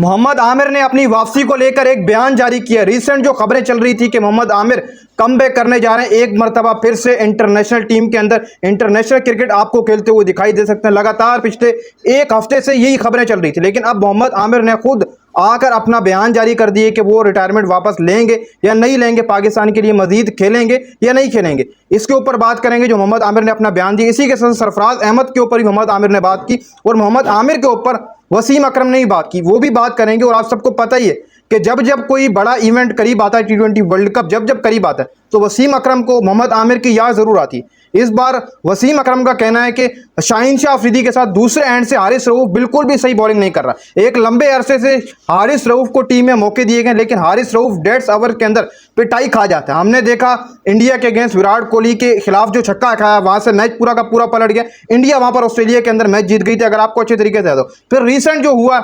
मोहम्मद आमिर ने अपनी वापसी को लेकर एक बयान जारी किया। रिसेंट जो खबरें चल रही थी कि मोहम्मद आमिर कमबैक करने जा रहे हैं, एक मर्तबा फिर से इंटरनेशनल टीम के अंदर इंटरनेशनल क्रिकेट आपको खेलते हुए दिखाई दे सकते हैं। लगातार पिछले एक हफ्ते से यही खबरें चल रही थी, लेकिन अब मोहम्मद आमिर ने खुद आकर अपना बयान जारी कर दिए कि वो रिटायरमेंट वापस लेंगे या नहीं लेंगे, पाकिस्तान के लिए मजीद खेलेंगे या नहीं खेलेंगे। इसके ऊपर बात करेंगे जो मोहम्मद आमिर ने अपना बयान दिया। इसी के साथ सरफराज अहमद के ऊपर भी मोहम्मद आमिर ने बात की और मोहम्मद आमिर के ऊपर वसीम अकरम ने ही बात की, वो भी बात करेंगे। और आप सबको पता ही है कि जब जब कोई बड़ा इवेंट करीब आता है, T20 वर्ल्ड कप जब जब करीब आता है, तो वसीम अकरम को मोहम्मद आमिर की याद ज़रूर आती है। इस बार वसीम अकरम का कहना है कि शाहीन शाह अफरीदी के साथ दूसरे एंड से हारिस रऊफ बिल्कुल भी सही बॉलिंग नहीं कर रहा। एक लंबे अरसे से हारिस रऊफ को टीम में मौके दिए गए, लेकिन हारिस रऊफ डेढ़ ओवर के अंदर पिटाई खा जाता है। हमने देखा इंडिया के अगेंस्ट विराट कोहली के खिलाफ जो छक्का खाया, वहां से मैच पूरा का पूरा पलट गया। इंडिया वहां पर ऑस्ट्रेलिया के अंदर मैच जीत गई थी, अगर आपको अच्छे तरीके से। फिर रिसेंट जो हुआ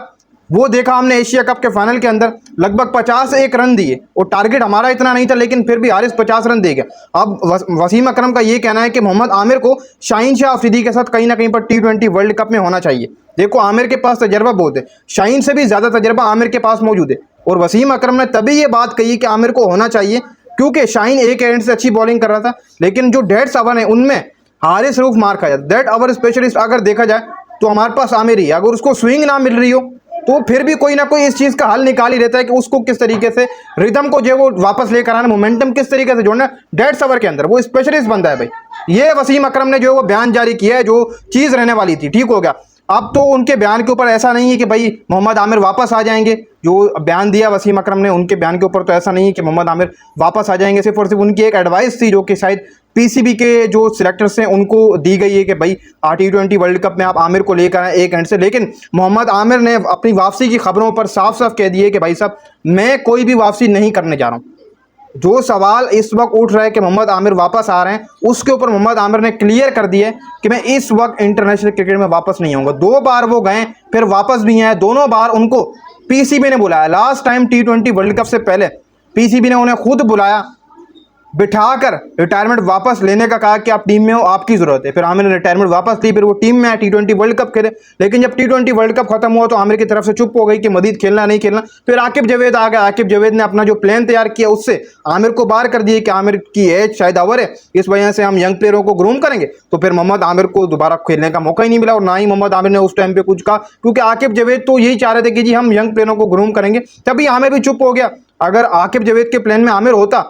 वो देखा हमने एशिया कप के फाइनल के अंदर, लगभग 51 रन दिए और टारगेट हमारा इतना नहीं था, लेकिन फिर भी हारिस 50 रन दे गया। अब वसीम अकरम का ये कहना है कि मोहम्मद आमिर को शाहीन शाह अफरीदी के साथ कहीं ना कहीं पर T20 वर्ल्ड कप में होना चाहिए। देखो, आमिर के पास तजर्बा बहुत है, शाहीन से भी ज़्यादा तजर्बा आमिर के पास मौजूद है। और वसीम अकरम ने तभी ये बात कही कि आमिर को होना चाहिए, क्योंकि शाहीन एक एंड से अच्छी बॉलिंग कर रहा था, लेकिन जो 1.5 ओवर है उनमें हारिस रऊफ मार खा जाता। 1.5 ओवर स्पेशलिस्ट अगर देखा जाए तो हमारे पास आमिर ही, अगर उसको स्विंग ना मिल रही हो तो फिर भी कोई ना कोई इस चीज़ का हल निकाल ही रहता है कि उसको किस तरीके से रिदम को जो वो वापस लेकर आना, मोमेंटम किस तरीके से जोड़ना 1.5 ओवर के अंदर। वो स्पेशलिस्ट बंदा है भाई। ये वसीम अकरम ने जो वो बयान जारी किया है, जो चीज़ रहने वाली थी, ठीक हो गया। अब तो उनके बयान के ऊपर ऐसा नहीं है कि भाई मोहम्मद आमिर वापस आ जाएंगे। जो बयान दिया वसीम अकरम ने, उनके बयान के ऊपर तो ऐसा नहीं है कि मोहम्मद आमिर वापस आ जाएंगे। सिर्फ और सिर्फ उनकी एक एडवाइस थी, जो कि शायद पीसीबी के जो सिलेक्टर्स हैं उनको दी गई है कि भाई T20 वर्ल्ड कप में आप आमिर को लेकर आए एक एंड से। लेकिन मोहम्मद आमिर ने अपनी वापसी की खबरों पर साफ साफ कह दिए कि भाई साहब, मैं कोई भी वापसी नहीं करने जा रहा हूँ। जो सवाल इस वक्त उठ रहा है कि मोहम्मद आमिर वापस आ रहे हैं, उसके ऊपर मोहम्मद आमिर ने क्लियर कर दिया है कि मैं इस वक्त इंटरनेशनल क्रिकेट में वापस नहीं आऊँगा। 2 बार वो गए, फिर वापस भी आए, दोनों बार उनको पीसीबी ने बुलाया। Last time T20 world cup से पहले पीसीबी ने उन्हें खुद बुलाया, बिठाकर रिटायरमेंट वापस लेने का कहा कि आप टीम में हो, आपकी ज़रूरत है। फिर आमिर ने रिटायरमेंट वापस ली, फिर वो टीम में आए, T20 वर्ल्ड कप खेले। लेकिन जब T20 वर्ल्ड कप खत्म हुआ तो आमिर की तरफ से चुप हो गई कि मजीद खेलना नहीं खेलना। फिर आकिब जावेद आ गया। आकिब जावेद ने अपना जो प्लान तैयार किया, उससे आमिर को बाहर कर दिए कि आमिर की एज शायद ओवर है, इस वजह से हम यंग प्लेयरों को ग्रूम करेंगे। तो फिर मोहम्मद आमिर को दोबारा खेलने का मौका ही नहीं मिला, और ना ही मोहम्मद आमिर ने उस टाइम पर कुछ कहा, क्योंकि आकिब जावेद तो यही चाह रहे थे कि जी हम यंग प्लेयरों को ग्रूम करेंगे। तभी आमिर भी चुप हो गया। अगर आकिब जावेद के प्लान में आमिर होता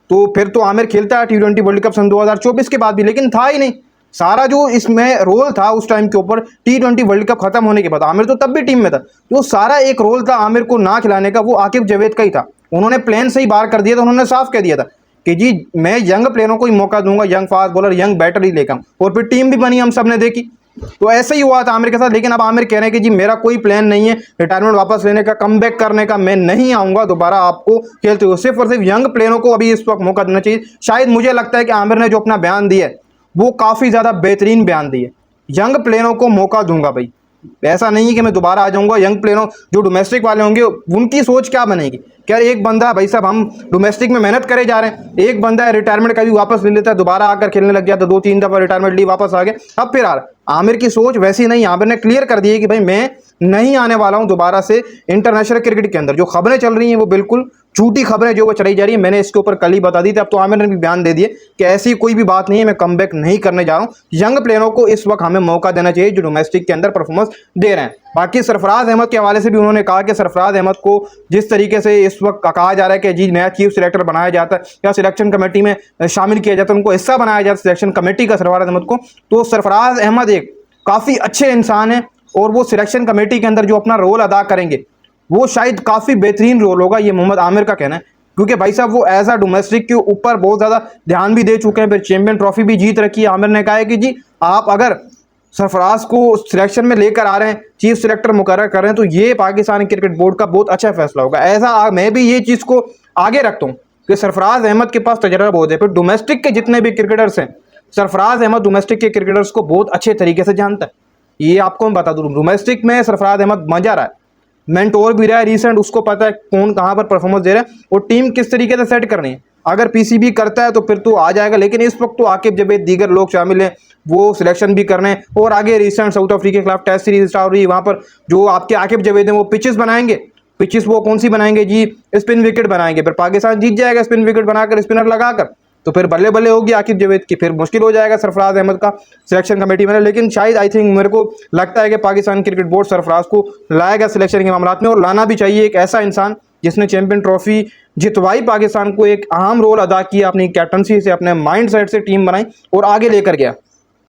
तो फिर तो आमिर खेलता है T20 वर्ल्ड कप सन 2024 के बाद भी, लेकिन था ही नहीं। सारा जो इसमें रोल था उस टाइम के ऊपर T20 वर्ल्ड कप खत्म होने के बाद, आमिर तो तब भी टीम में था, जो सारा एक रोल था आमिर को ना खिलाने का, वो आकिब जावेद का ही था। उन्होंने प्लान से ही बाहर कर दिया था। उन्होंने साफ कह दिया था कि जी मैं यंग प्लेयरों को ही मौका दूंगा, young fast bowler, young batter ही लेकर। और फिर टीम भी बनी, हम सब ने देखी। तो ऐसे ही हुआ था आमिर के साथ। लेकिन अब आमिर कह रहे हैं कि जी मेरा कोई प्लान नहीं है रिटायरमेंट वापस लेने का, कमबैक करने का, मैं नहीं आऊँगा दोबारा आपको खेलते हुए। सिर्फ और सिर्फ यंग प्लेयरों को अभी इस वक्त मौका देना चाहिए। शायद मुझे लगता है कि आमिर ने जो अपना बयान दिया है वो काफ़ी ज़्यादा बेहतरीन बयान दिया। यंग प्लेयरों को मौका दूंगा भाई, ऐसा नहीं है कि मैं दोबारा आ जाऊंगा। यंग प्लेयरों जो डोमेस्टिक वाले होंगे उनकी सोच क्या बनेगी? क्या एक बंदा भाई साहब, हम डोमेस्टिक में मेहनत करे जा रहे हैं, एक बंदा है रिटायरमेंट कभी वापस ले लेता है, दोबारा आकर खेलने लग गया, तो 2-3 दफ़ा रिटायरमेंट ली, वापस आ गया, अब फिर आ रहा। आमिर की सोच वैसी नहीं। आमिर ने क्लियर कर दिया कि भाई मैं नहीं आने वाला हूं दोबारा से इंटरनेशनल क्रिकेट के अंदर। जो खबरें चल रही हैं वो बिल्कुल झूठी खबरें जो वो चलाई जा रही है, मैंने इसके ऊपर कल ही बता दी थी। अब तो आमिर ने भी बयान दे दिए कि ऐसी कोई भी बात नहीं है, मैं कमबैक नहीं करने जा रहा हूँ। यंग प्लेयरों को इस वक्त हमें मौका देना चाहिए जो डोमेस्टिक के अंदर परफॉर्मेंस दे रहे हैं। बाकी सरफराज अहमद के हवाले से भी उन्होंने कहा कि सरफराज अहमद को जिस तरीके से इस वक्त कहा जा रहा है कि जी नया चीफ सिलेक्टर बनाया जाता है या सिलेक्शन कमेटी में शामिल किया जाता है, उनको हिस्सा बनाया जाता है सिलेक्शन कमेटी का सरफराज अहमद को, तो सरफराज अहमद एक काफ़ी अच्छे इंसान है और वो सिलेक्शन कमेटी के अंदर जो अपना रोल अदा करेंगे वो शायद काफ़ी बेहतरीन रोल होगा, ये मोहम्मद आमिर का कहना है। क्योंकि भाई साहब वो एज आ डोमेस्टिक के ऊपर बहुत ज़्यादा ध्यान भी दे चुके हैं, फिर चैंपियन ट्रॉफी भी जीत रखी है। आमिर ने कहा है कि जी आप अगर सरफराज को सिलेक्शन में लेकर आ रहे हैं, चीफ सिलेक्टर मुकर्रर कर रहे हैं, तो ये पाकिस्तान क्रिकेट बोर्ड का बहुत अच्छा फैसला होगा। ऐसा मैं भी ये चीज़ को आगे रखता हूँ कि सरफराज अहमद के पास तजर्बा बहुत है। फिर डोमेस्टिक के जितने भी क्रिकेटर्स हैं, सरफराज अहमद डोमेस्टिक के क्रिकेटर्स को बहुत अच्छे तरीके से जानता है। ये आपको मैं बता दूँ, डोमेस्टिक में सरफराज अहमद मजा रहा है, मेंटोर भी रहा है रिसेंट, उसको पता है कौन कहाँ पर परफॉर्मेंस दे रहा है और टीम किस तरीके से सेट करनी है। अगर पीसीबी करता है तो फिर तो आ जाएगा, लेकिन इस वक्त तो आकिब जावेद दीगर लोग शामिल हैं, वो सिलेक्शन भी करने और आगे रिसेंट साउथ अफ्रीका के खिलाफ टेस्ट सीरीज स्टार्ट हुई, वहाँ पर जो आपके आकिब जावेद हैं वो पिचेस बनाएंगे पिचेस वो कौन सी बनाएंगे जी, स्पिन विकेट बनाएंगे। फिर पाकिस्तान जीत जाएगा स्पिन विकेट बनाकर, स्पिनर लगाकर, तो फिर बल्ले बल्ले होगी आकिब जावेद की, फिर मुश्किल हो जाएगा सरफराज अहमद का सिलेक्शन कमेटी में। लेकिन शायद आई थिंक मेरे को लगता है कि पाकिस्तान क्रिकेट बोर्ड सरफराज को लाएगा सिलेक्शन के मामला में, और लाना भी चाहिए। एक ऐसा इंसान जिसने चैंपियन ट्रॉफी जितवाई पाकिस्तान को, एक अहम रोल अदा किया अपनी कैप्टनसी से, अपने माइंड सेट से टीम बनाई और आगे लेकर गया।